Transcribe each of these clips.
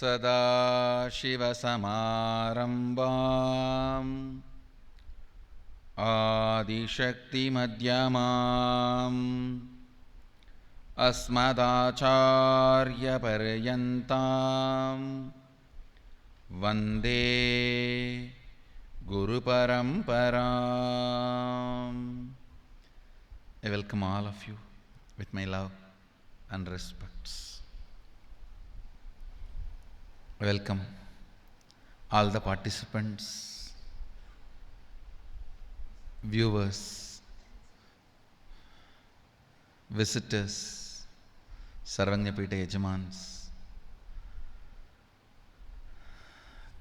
सदाशिवसमारम्भाम् आदिशक्तिमध्यमाम् अस्मदाचार्यपर्यन्ताम् वन्दे गुरुपरम्पराम्. I welcome all of you with my love and respects. I welcome all the participants, viewers, visitors, Sarvanyapita Yajamans,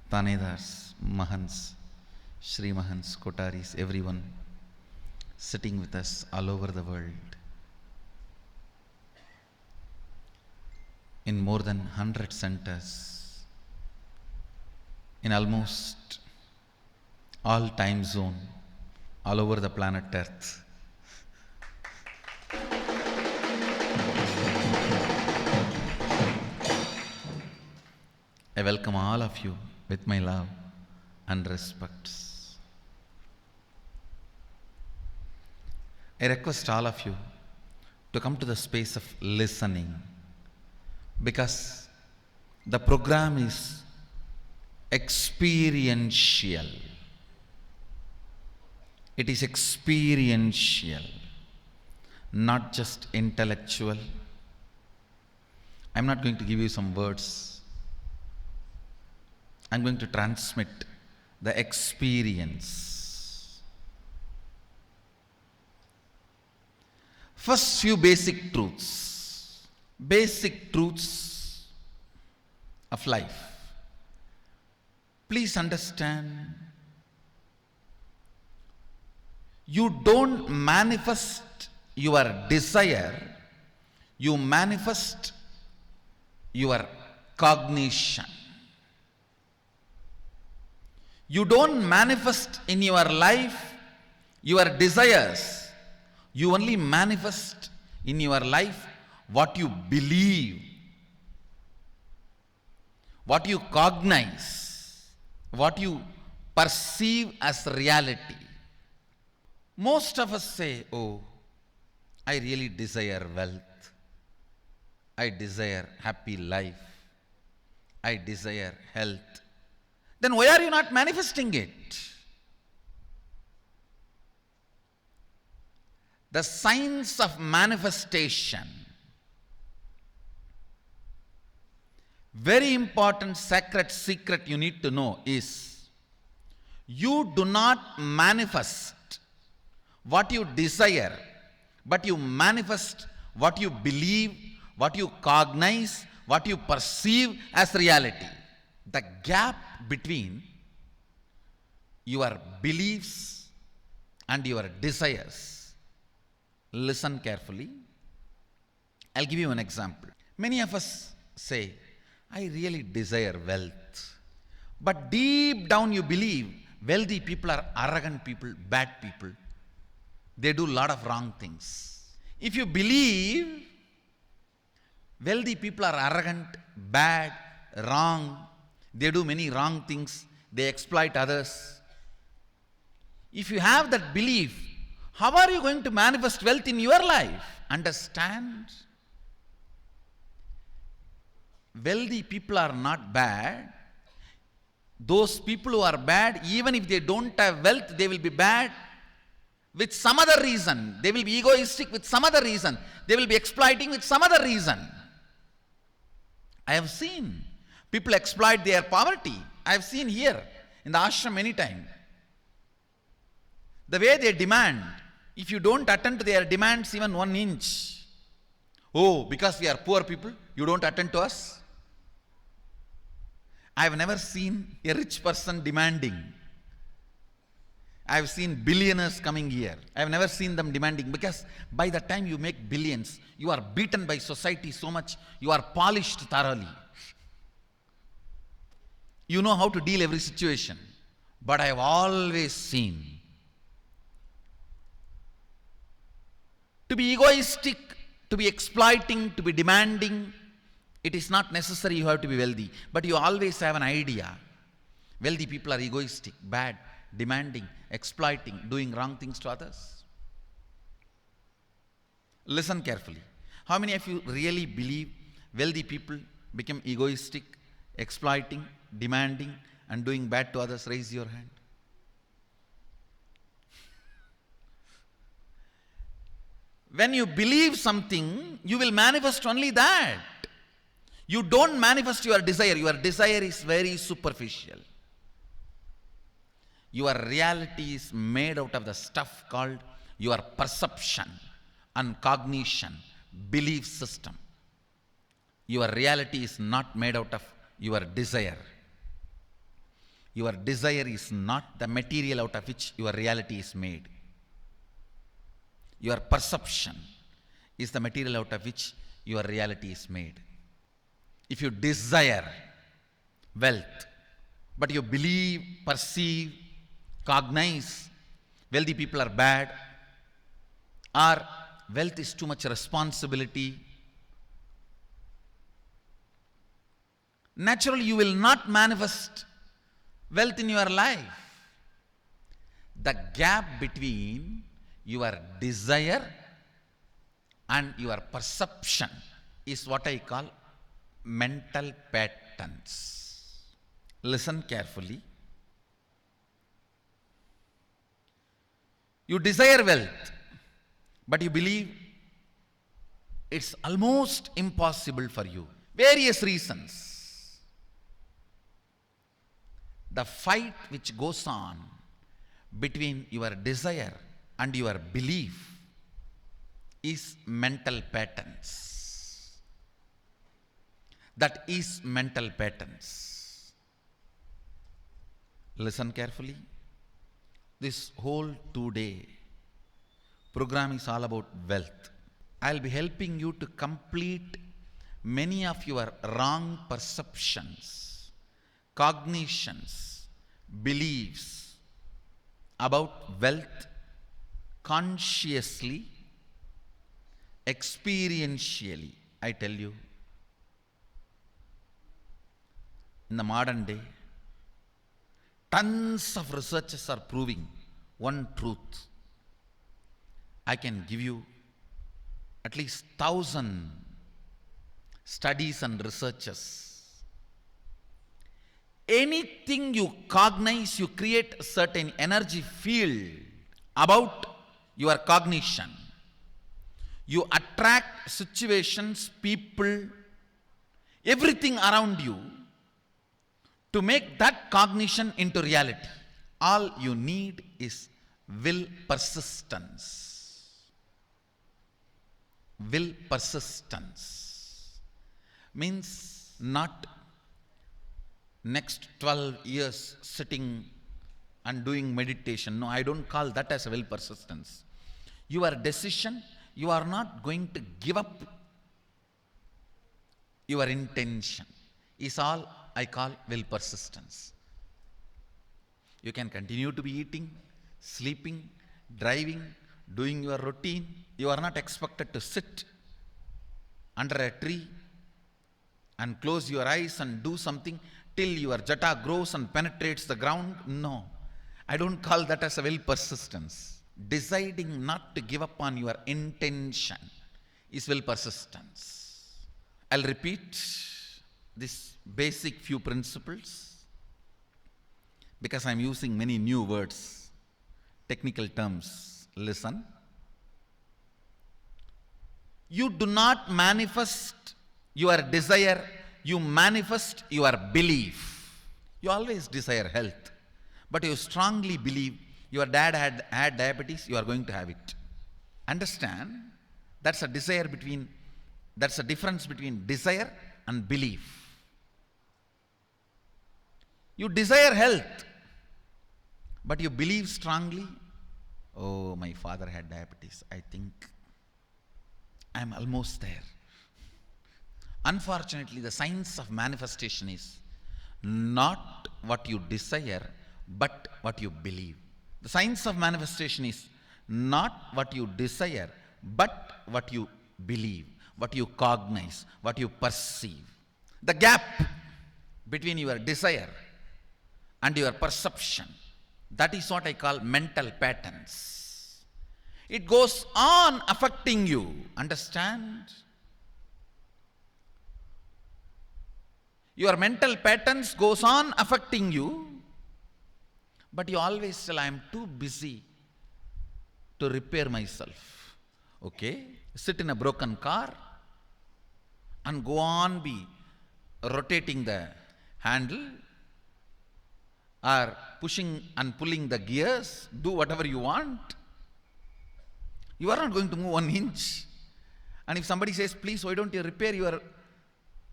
Tanedars, Mahans, Shri Mahans, Kotaris, everyone sitting with us all over the world in more than 100 centers, in almost all time zone, all over the planet Earth. I welcome all of you with my love and respects. I request all of you to come to the space of listening, because the program is experiential. It is experiential, not just intellectual. I'm not going to give you some words. I'm going to transmit the experience. First, few basic truths of life. Please understand, you don't manifest your desire, you manifest your cognition. You don't manifest in your life your desires, you only manifest in your life what you believe, what you cognize, what you perceive as reality. Most of us say, oh, I really desire wealth, I desire happy life, I desire health. Then why are you not manifesting it? The science of manifestation, very important sacred secret you need to know is, you do not manifest what you desire, but you manifest what you believe, what you cognize, what you perceive as reality. The gap between your beliefs and your desires. Listen carefully. I'll give you an example. Many of us say, I really desire wealth. But deep down you believe wealthy people are arrogant people, bad people. They do a lot of wrong things. If you believe wealthy people are arrogant, bad, wrong, they do many wrong things, they exploit others. If you have that belief, how are you going to manifest wealth in your life? Understand? Wealthy people are not bad. Those people who are bad, even if they don't have wealth, they will be bad with some other reason. They will be egoistic with some other reason. They will be exploiting with some other reason. I have seen people exploit their poverty. I have seen here in the ashram many times. The way they demand, if you don't attend to their demands even 1 inch, oh, because we are poor people, you don't attend to us. I have never seen a rich person demanding. I have seen billionaires coming here. I have never seen them demanding, because by the time you make billions, you are beaten by society so much, you are polished thoroughly. You know how to deal every situation. But I have always seen to be egoistic, to be exploiting, to be demanding, It is not necessary you have to be wealthy, but you always have an idea. Wealthy people are egoistic, bad, demanding, exploiting, doing wrong things to others. Listen carefully. How many of you really believe wealthy people become egoistic, exploiting, demanding, and doing bad to others? Raise your hand. When you believe something, you will manifest only that. You don't manifest your desire. Your desire is very superficial. Your reality is made out of the stuff called your perception and cognition, belief system. Your reality is not made out of your desire. Your desire is not the material out of which your reality is made. Your perception is the material out of which your reality is made. If you desire wealth, but you believe, perceive, cognize wealthy people are bad, or wealth is too much responsibility, naturally you will not manifest wealth in your life. The gap between your desire and your perception is what I call mental patterns. Listen carefully. You desire wealth, but you believe it's almost impossible for you. Various reasons. The fight which goes on between your desire and your belief is mental patterns. That is mental patterns. Listen carefully. This whole 2-day program is all about wealth. I'll be helping you to complete many of your wrong perceptions, cognitions, beliefs about wealth consciously, experientially. I tell you, in the modern day, tons of researchers are proving one truth. I can give you at least 1,000 studies and researches. Anything you cognize, you create a certain energy field about your cognition. You attract situations, people, everything around you to make that cognition into reality. All you need is will persistence. Will persistence means not next 12 years sitting and doing meditation. No, I don't call that as a will persistence. Your decision, you are not going to give up your intention, is all I call will persistence. You can continue to be eating, sleeping, driving, doing your routine. You are not expected to sit under a tree and close your eyes and do something till your jata grows and penetrates the ground. No, I don't call that as a will persistence. Deciding not to give up on your intention is will persistence. I'll repeat this basic few principles because I'm using many new words, technical terms. Listen. You do not manifest your desire, you manifest your belief. You always desire health, but you strongly believe your dad had diabetes, you are going to have it. Understand? That's a difference between desire and belief. You desire health, but you believe strongly, oh, my father had diabetes, I think I'm almost there. Unfortunately, the science of manifestation is not what you desire, but what you believe. The science of manifestation is not what you desire, but what you believe. what you cognize, what you perceive. The gap between your desire and your perception, that is what I call mental patterns. It goes on affecting you, understand? Your mental patterns goes on affecting you, but you always tell, I am too busy to repair myself. Okay? Sit in a broken car and go on be rotating the handle or pushing and pulling the gears, do whatever you want. You are not going to move 1 inch. And if somebody says, please, why don't you repair your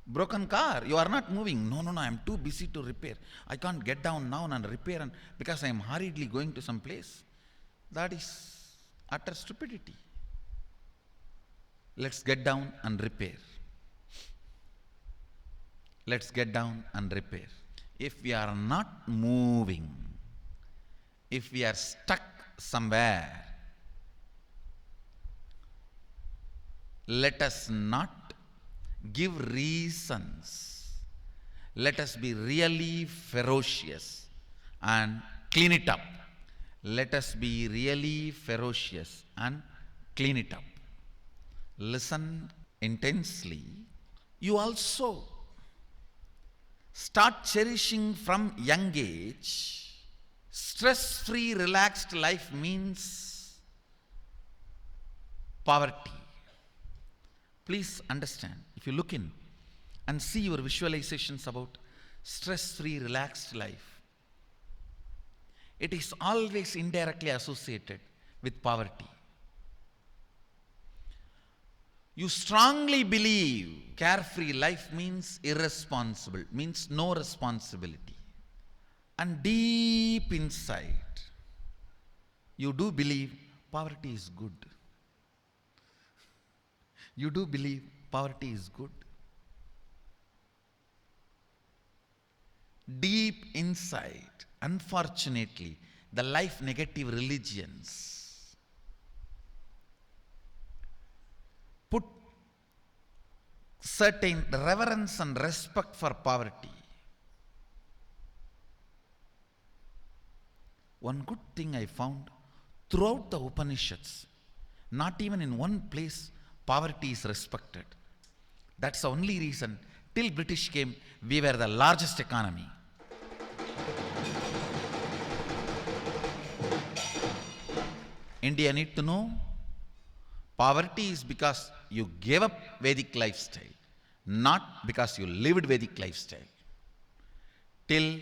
broken car? You are not moving. No, I am too busy to repair. I can't get down now and repair because I am hurriedly going to some place. That is utter stupidity. Let's get down and repair. Let's get down and repair. If we are not moving, if we are stuck somewhere, let us not give reasons. Let us be really ferocious and clean it up. Let us be really ferocious and clean it up. Listen intensely. You also start cherishing from young age. Stress-free, relaxed life means poverty. Please understand, if you look in and see your visualizations about stress-free, relaxed life, it is always indirectly associated with poverty. You strongly believe carefree life means irresponsible, means no responsibility. And deep inside, you do believe poverty is good. You do believe poverty is good. Deep inside, unfortunately, the life negative religions put certain reverence and respect for poverty. One good thing I found throughout the Upanishads, not even in one place poverty is respected. That's the only reason till British came, we were the largest economy. India need to know poverty is because you gave up Vedic lifestyle, not because you lived Vedic lifestyle. Till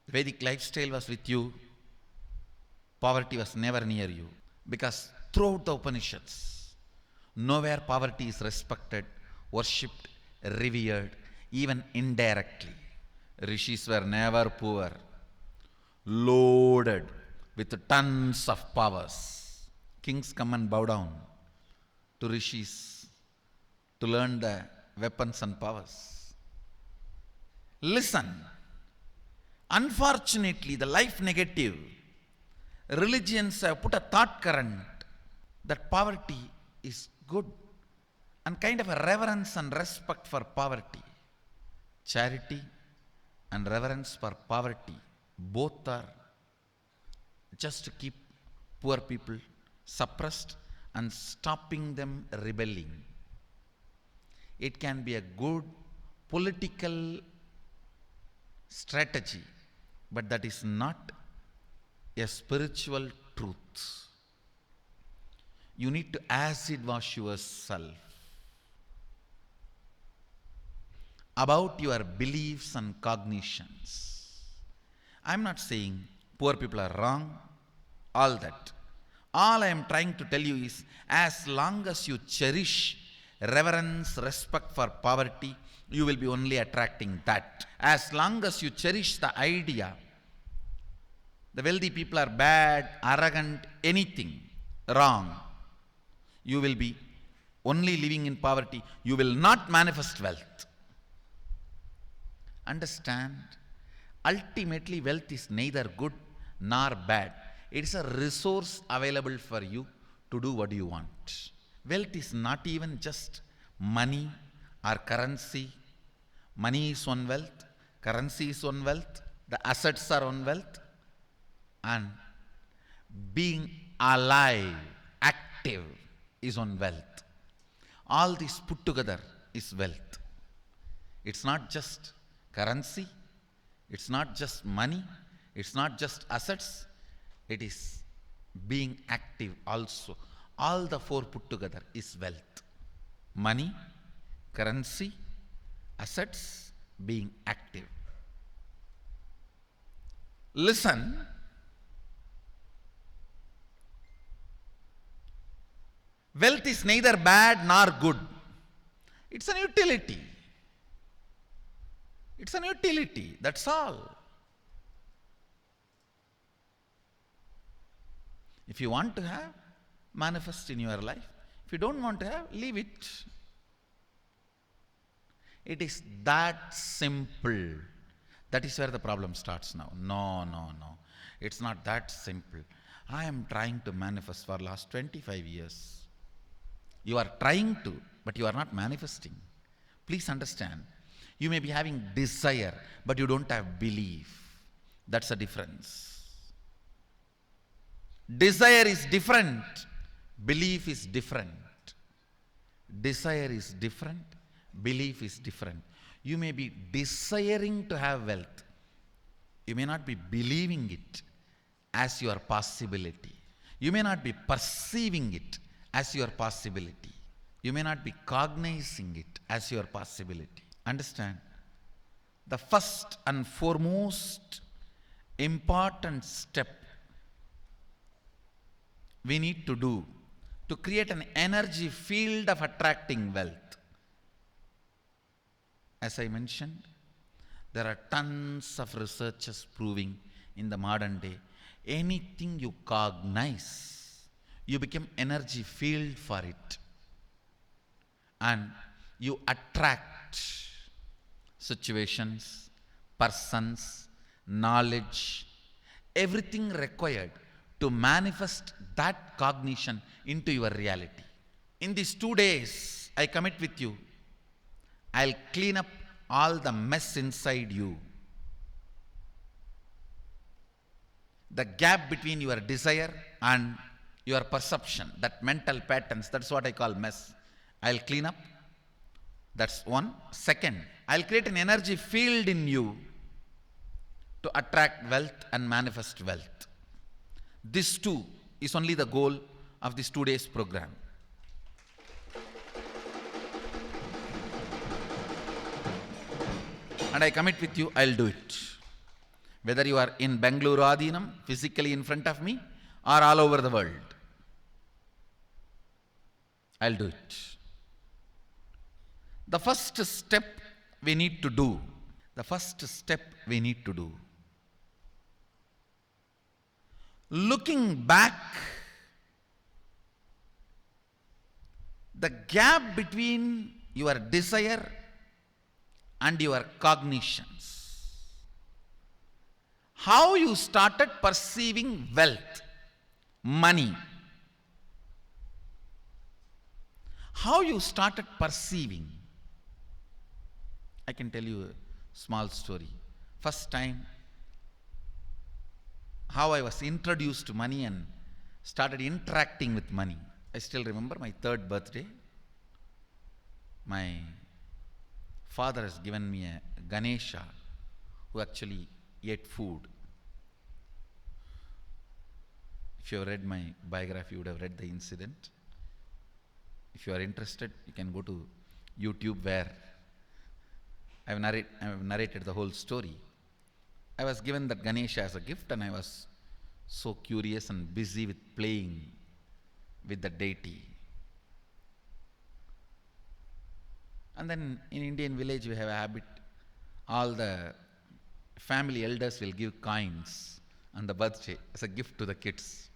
Vedic lifestyle was with you, poverty was never near you. Because throughout the Upanishads, nowhere poverty is respected, worshipped, revered, even indirectly. Rishis were never poor, loaded with tons of powers. Kings come and bow down to rishis to learn the weapons and powers. Listen, unfortunately, the life negative religions have put a thought current that poverty is good and kind of a reverence and respect for poverty. Charity and reverence for poverty, both are just to keep poor people suppressed and stopping them rebelling. It can be a good political strategy, but that is not a spiritual truth. You need to acid wash yourself about your beliefs and cognitions. I am not saying poor people are wrong, all that. All I am trying to tell you is, as long as you cherish reverence, respect for poverty, you will be only attracting that. As long as you cherish the idea, the wealthy people are bad, arrogant, anything wrong, you will be only living in poverty. You will not manifest wealth. Understand? Ultimately, wealth is neither good nor bad. It is a resource available for you to do what you want. Wealth is not even just money or currency. Money is one wealth, currency is one wealth, the assets are one wealth, and being alive, active is one wealth. All this put together is wealth. It's not just currency, it's not just money, it's not just assets, it is being active also. All the four put together is wealth. Money, currency, assets, being active. Listen, wealth is neither bad nor good. It's an utility. It's an utility, that's all. If you want to have, manifest in your life. If you don't want to have, leave it. It is that simple. That is where the problem starts now. No. It's not that simple. I am trying to manifest for last 25 years. You are trying to, but you are not manifesting. Please understand. You may be having desire, but you don't have belief. That's a difference. Desire is different. Belief is different. Desire is different. Belief is different. You may be desiring to have wealth. You may not be believing it as your possibility. You may not be perceiving it as your possibility. You may not be cognizing it as your possibility. Understand? The first and foremost important step we need to do to create an energy field of attracting wealth. As I mentioned, there are tons of researches proving in the modern day, anything you cognize, you become energy field for it. And you attract situations, persons, knowledge, everything required to manifest that cognition into your reality. In these 2 days, I commit with you, I'll clean up all the mess inside you. The gap between your desire and your perception, that mental patterns, that's what I call mess. I'll clean up. That's one. Second, I'll create an energy field in you to attract wealth and manifest wealth. This too is only the goal of this 2 days program. And I commit with you, I'll do it. Whether you are in Bengaluru Adinam, physically in front of me, or all over the world, I'll do it. The first step we need to do, looking back, the gap between your desire and your cognitions, how you started perceiving wealth, money, how you started perceiving. I can tell you a small story. First time, how I was introduced to money and started interacting with money. I still remember my 3rd birthday. My father has given me a Ganesha who actually ate food. If you have read my biography, you would have read the incident. If you are interested, you can go to YouTube where I have narrated the whole story. I was given that Ganesha as a gift and I was so curious and busy with playing with the deity. And then in Indian village we have a habit, all the family elders will give coins on the birthday as a gift to the kids.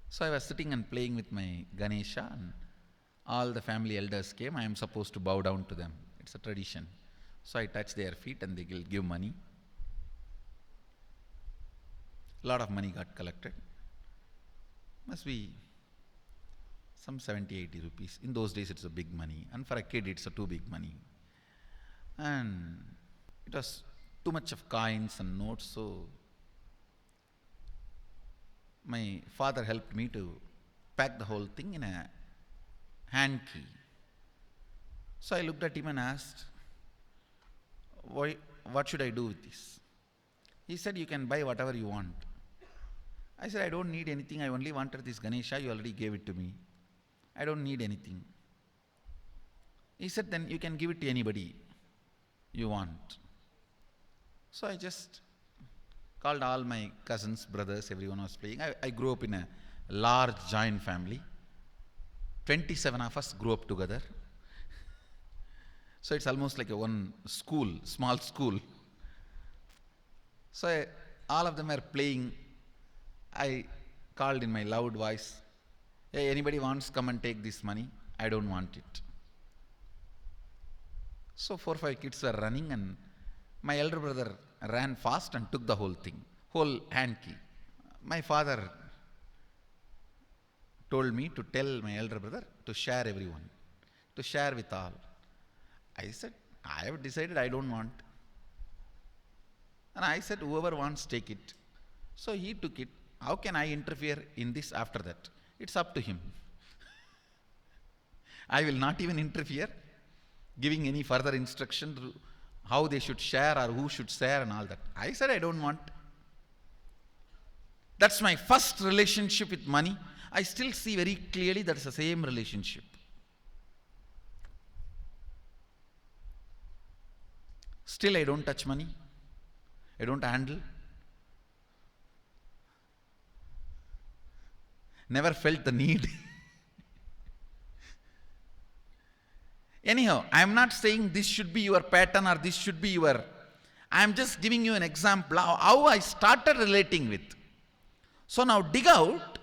So I was sitting and playing with my Ganesha and all the family elders came. I am supposed to bow down to them. It's a tradition. So I touch their feet and they will give money. A lot of money got collected. Must be some 70, 80 rupees. In those days, it's a big money. And for a kid, it's a too big money. And it was too much of coins and notes, so my father helped me to pack the whole thing in a hand key. So I looked at him and asked, what should I do with this? He said, you can buy whatever you want. I said, I don't need anything. I only wanted this Ganesha. You already gave it to me. I don't need anything. He said, then you can give it to anybody you want. So I just called all my cousins, brothers, everyone was playing. I grew up in a large joint family. 27 of us grew up together. So it's almost like a one school, small school. So all of them are playing. I called in my loud voice, hey, anybody wants, come and take this money? I don't want it. So 4 or 5 kids were running, and my elder brother ran fast and took the whole thing, whole hand key. My father told me to tell my elder brother to share everyone, to share with all. I said, I have decided I don't want. And I said, whoever wants, take it. So he took it. How can I interfere in this after that? It's up to him. I will not even interfere, giving any further instruction to how they should share or who should share and all that. I said, I don't want. That's my first relationship with money. I still see very clearly that's the same relationship. Still, I don't touch money. I don't handle. Never felt the need. Anyhow, I am not saying this should be your pattern or this should be your. I am just giving you an example of how I started relating with. So now dig out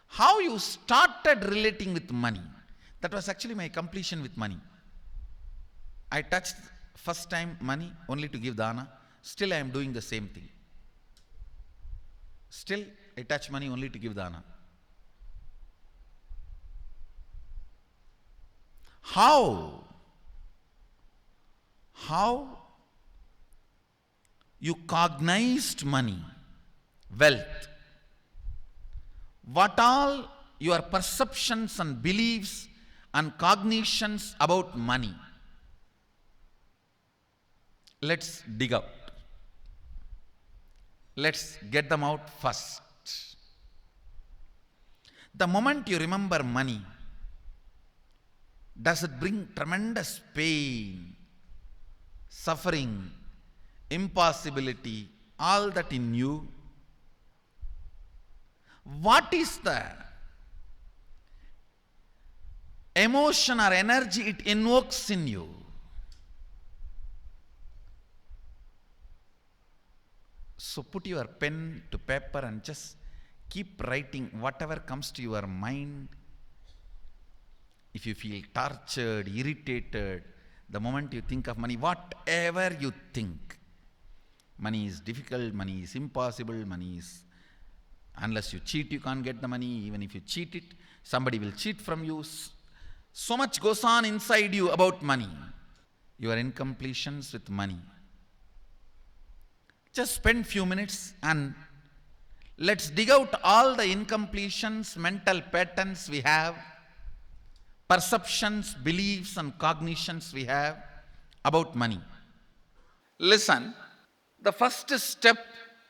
how you started relating with money. That was actually my completion with money. I touched first time money only to give dana. Still I am doing the same thing. Still I touch money only to give dana. How you cognized money, wealth, what all your perceptions and beliefs and cognitions about money. Let's dig out. Let's get them out first. The moment you remember money, does it bring tremendous pain, suffering, impossibility, all that in you? What is the emotion or energy it invokes in you? So put your pen to paper and just keep writing whatever comes to your mind. If you feel tortured, irritated, the moment you think of money, whatever you think, money is difficult, money is impossible, money is, unless you cheat, you can't get the money. Even if you cheat it, somebody will cheat from you. So much goes on inside you about money. Your incompletions with money. Just spend few minutes and let's dig out all the incompletions, mental patterns we have, perceptions, beliefs and cognitions we have about money. Listen, the first step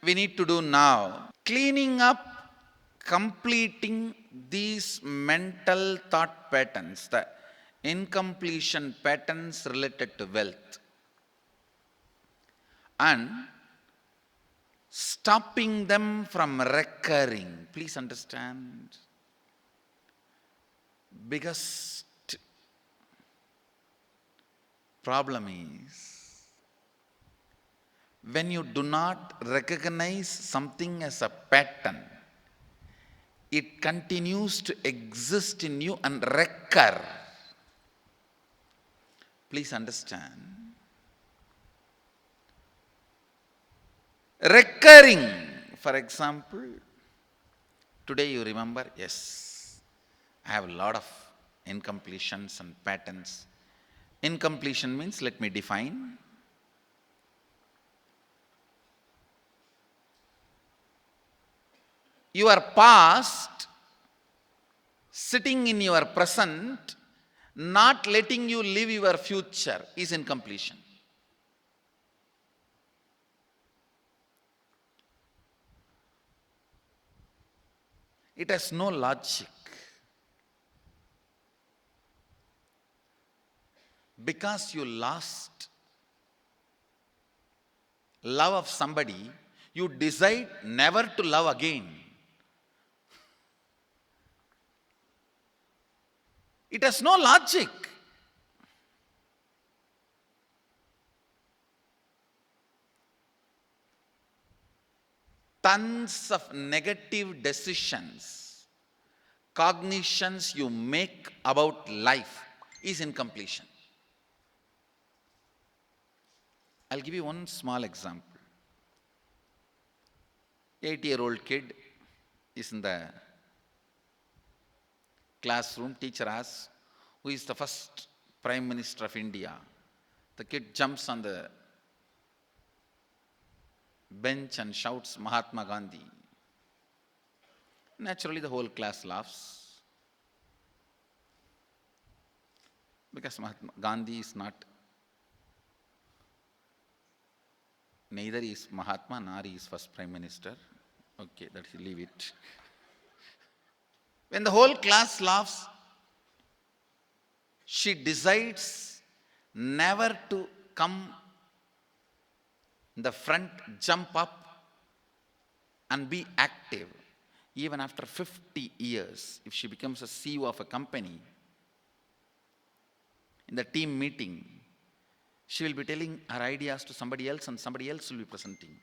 we need to do now, cleaning up, completing these mental thought patterns, the incompletion patterns related to wealth, and stopping them from recurring. Please understand. Biggest problem is when you do not recognize something as a pattern, it continues to exist in you and recur. Please understand. Recurring, for example, today you remember, yes, I have a lot of incompletions and patterns. Incompletion means, let me define. Your past sitting in your present, not letting you live your future, is incompletion. It has no logic. Because you lost love of somebody, you decide never to love again. It has no logic. Tons of negative decisions, cognitions you make about life is incompletion. I'll give you one small example. 8-year-old kid is in the classroom. Teacher asks, who is the first Prime Minister of India? The kid jumps on the bench and shouts, Mahatma Gandhi. Naturally, the whole class laughs. Because Mahatma Gandhi is not, neither is Mahatma nor he is first Prime Minister. Okay, that you leave it. When the whole class laughs, she decides never to come in the front, jump up and be active. Even after 50 years, if she becomes a CEO of a company, in the team meeting, she will be telling her ideas to somebody else and somebody else will be presenting.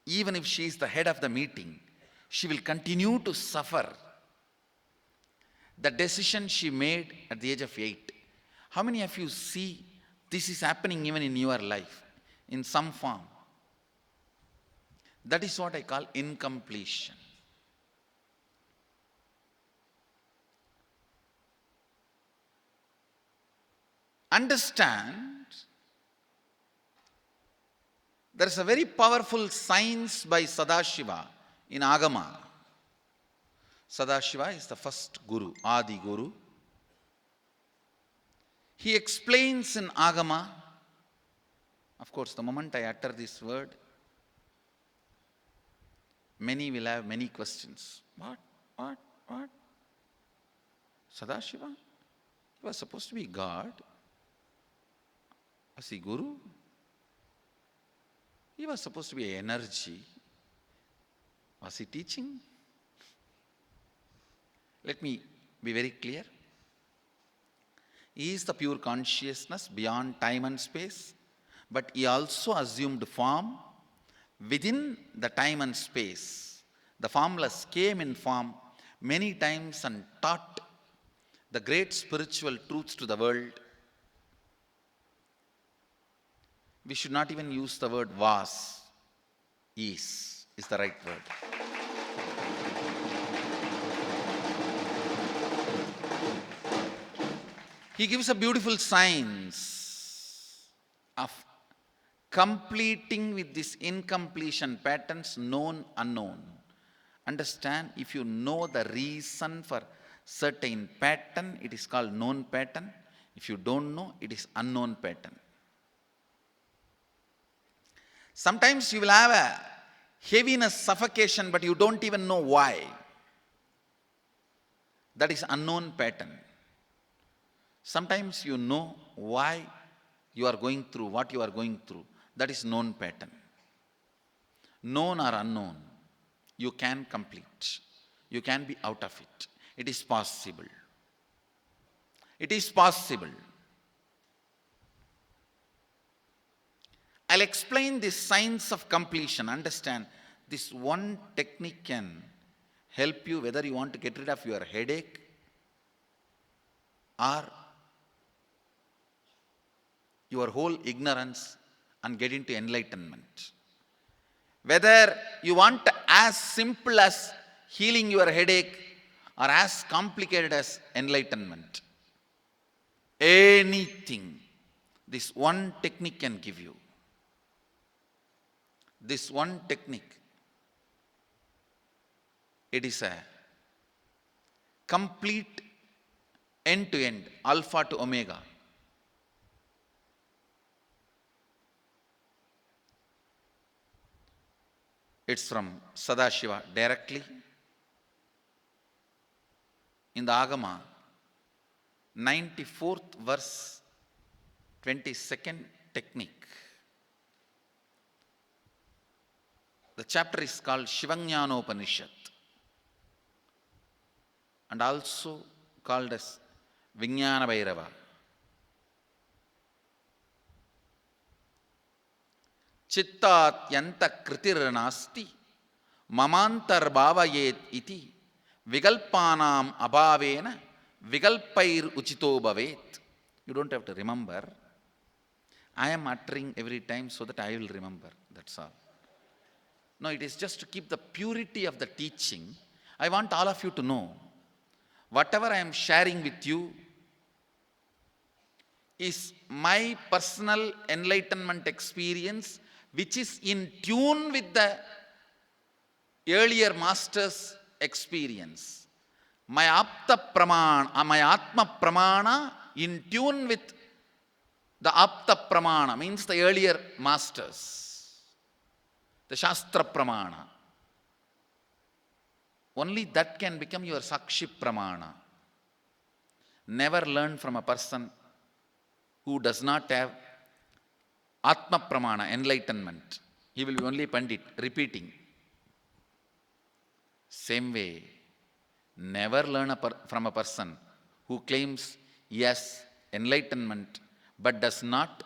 Even if she is the head of the meeting, she will continue to suffer the decision she made at the age of 8. How many of you see this is happening even in your life in some form? That is what I call incompletion. Understand, there is a very powerful science by Sadashiva in Agama. Sadashiva is the first Guru, Adi Guru. He explains in Agama, of course, the moment I utter this word, many will have many questions. What? Sadashiva? He was supposed to be God. Was he Guru? He was supposed to be energy. Was he teaching? Let me be very clear. He is the pure consciousness beyond time and space, but he also assumed form within the time and space. The formless came in form many times and taught the great spiritual truths to the world. We should not even use the word was. Is the right word. He gives a beautiful science of completing with this incompletion patterns, known, unknown. Understand, if you know the reason for certain pattern, it is called known pattern. If you don't know, it is unknown pattern. Sometimes you will have a heaviness, suffocation, but you don't even know why. That is unknown pattern. Sometimes you know why you are going through what you are going through. That is known pattern. Known or unknown, you can complete. You can be out of it. It is possible. It is possible. I'll explain this science of completion. Understand, this one technique can help you whether you want to get rid of your headache or your whole ignorance and get into enlightenment. Whether you want as simple as healing your headache or as complicated as enlightenment. Anything, this one technique can give you. This one technique, it is a complete end-to-end, alpha to omega. It's from Sadashiva directly. In the Agama, 94th verse, 22nd technique. The chapter is called Shivajnanopanishad and also called as Vijnana Bhairava. Chittat yanta kritir nasti mamantar bhavayet iti vigalpanam abhavena vigalpair uchito bhavet. You don't have to remember. I am uttering every time so that I will remember. That's all. No, it is just to keep the purity of the teaching. I want all of you to know, whatever I am sharing with you is my personal enlightenment experience, which is in tune with the earlier master's experience. My Apta Pramana, my Atma Pramana in tune with the Apta Pramana, means the earlier masters. The Shastra Pramana. Only that can become your Sakshi Pramana. Never learn from a person who does not have Atma Pramana, enlightenment. He will be only Pandit, repeating. Same way, never learn from a person who claims yes, enlightenment, but does not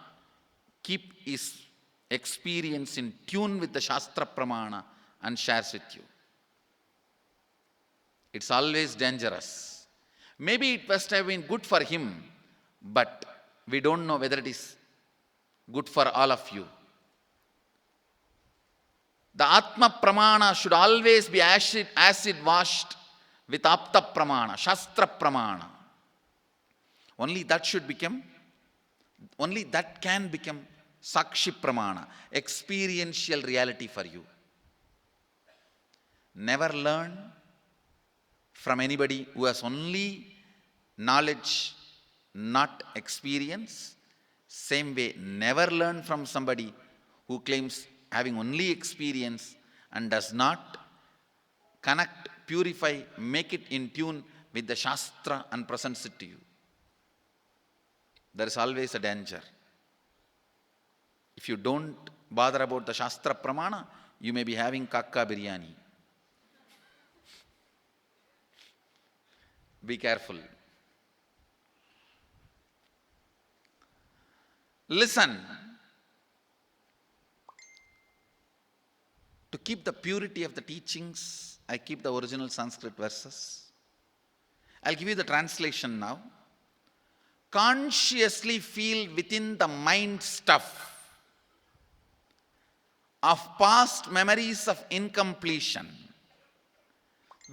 keep his experience in tune with the Shastra Pramana and shares with you. It's always dangerous. Maybe it must have been good for him, but we don't know whether it is good for all of you. The Atma Pramana should always be acid washed with Apta Pramana, Shastra Pramana. Only that can become Sakshi Pramana, experiential reality for you. Never learn from anybody who has only knowledge, not experience. Same way, never learn from somebody who claims having only experience and does not connect, purify, make it in tune with the Shastra and presents it to you. There is always a danger. If you don't bother about the Shastra Pramana, you may be having kakka biryani. Be careful. Listen. To keep the purity of the teachings, I keep the original Sanskrit verses. I'll give you the translation now. Consciously feel within the mind stuff of past memories of incompletion,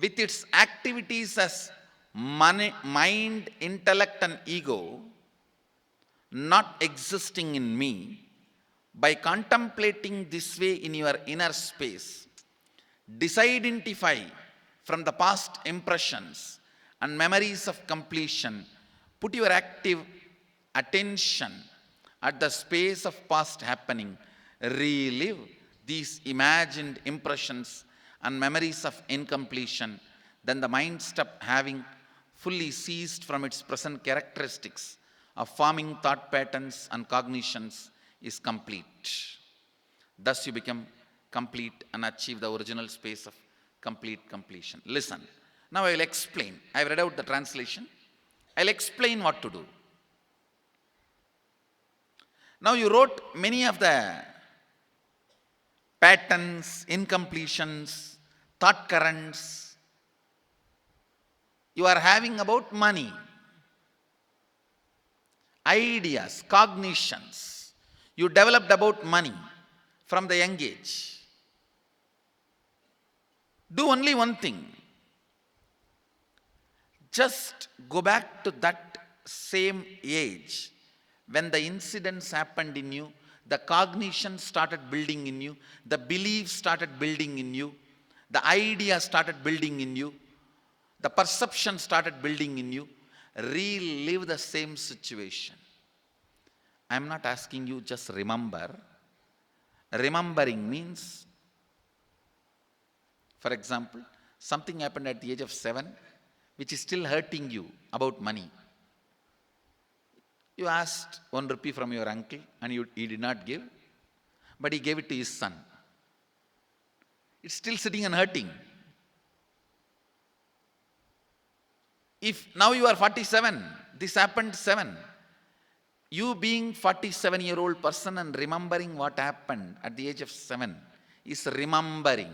with its activities as mind, intellect and ego, not existing in me. By contemplating this way in your inner space, disidentify from the past impressions and memories of completion. Put your active attention at the space of past happening. Relive these imagined impressions and memories of incompletion. Then the mind stop having fully ceased from its present characteristics of forming thought patterns and cognitions is complete. Thus you become complete and achieve the original space of complete completion. Listen. Now I will explain. I have read out the translation. I will explain what to do. Now you wrote many of the patterns, incompletions, thought currents you are having about money, ideas, cognitions you developed about money from the young age. Do only one thing. Just go back to that same age when the incidents happened in you, the cognition started building in you, the beliefs started building in you, the idea started building in you, the perception started building in you. Relive the same situation. I am not asking you just remember. Remembering means, for example, something happened at the age of 7 which is still hurting you about money. You asked 1 rupee from your uncle and he did not give, but he gave it to his son. It's still sitting and hurting. If now you are 47, this happened 7. You being 47-year-old person and remembering what happened at the age of 7 is remembering.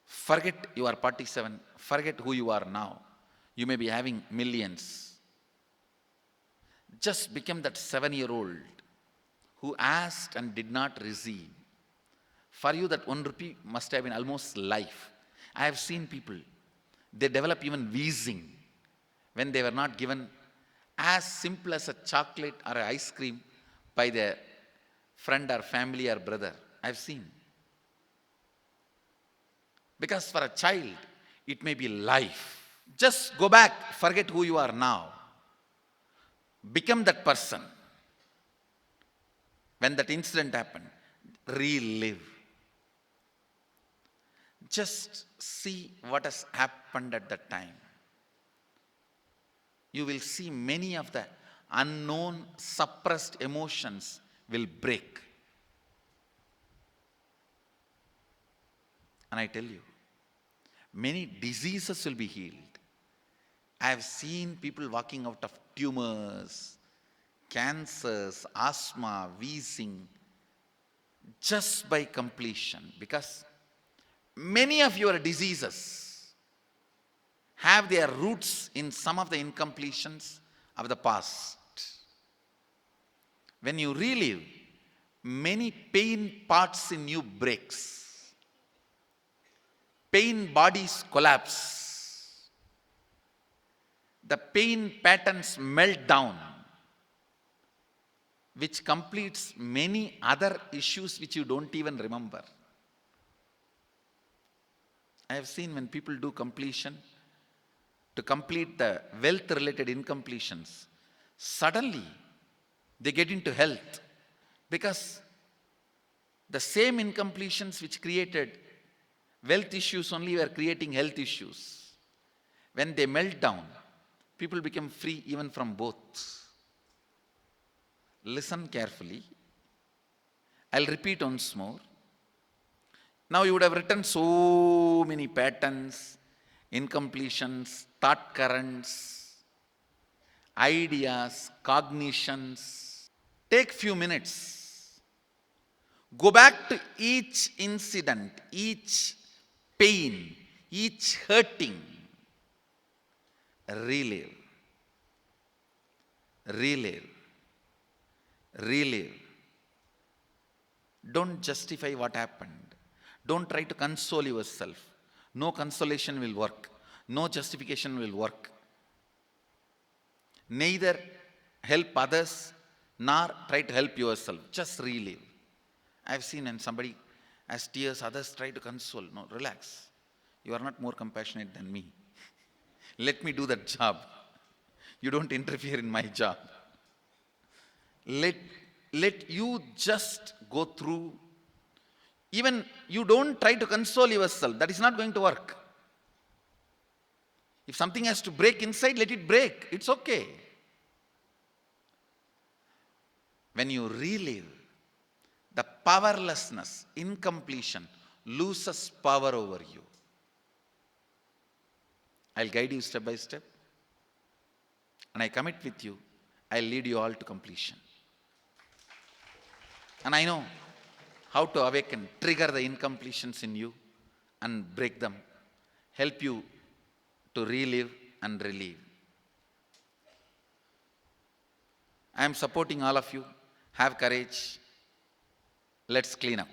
Forget you are 47. Forget who you are now. You may be having millions. Just become that 7-year-old who asked and did not receive. For you, that 1 rupee must have been almost life. I have seen people, they develop even wheezing when they were not given as simple as a chocolate or an ice cream by their friend or family or brother. I have seen. Because for a child, it may be life. Just go back, forget who you are now. Become that person. When that incident happened, relive. Just see what has happened at that time. You will see many of the unknown, suppressed emotions will break. And I tell you, many diseases will be healed. I have seen people walking out of tumors, cancers, asthma, wheezing, just by completion. Because many of your diseases have their roots in some of the incompletions of the past. When you relive, many pain parts in you breaks. Pain bodies collapse. The pain patterns melt down, which completes many other issues which you don't even remember. I have seen when people do completion, to complete the wealth-related incompletions, suddenly they get into health, because the same incompletions which created wealth issues only were creating health issues. When they melt down, people become free even from both. Listen carefully. I'll repeat once more. Now you would have written so many patterns, incompletions, thought currents, ideas, cognitions. Take few minutes. Go back to each incident, each pain, each hurting. Relive. Relive. Relive. Don't justify what happened. Don't try to console yourself. No consolation will work. No justification will work. Neither help others nor try to help yourself. Just relive. I've seen when somebody has tears, others try to console. No, relax. You are not more compassionate than me. Let me do that job. You don't interfere in my job. Let you just go through. Even you don't try to console yourself. That is not going to work. If something has to break inside, let it break. It's okay. When you relive, the powerlessness, incompletion, loses power over you. I'll guide you step by step. And I commit with you, I'll lead you all to completion. And I know how to awaken, trigger the incompletions in you and break them. Help you to relive and relieve. I am supporting all of you. Have courage. Let's clean up.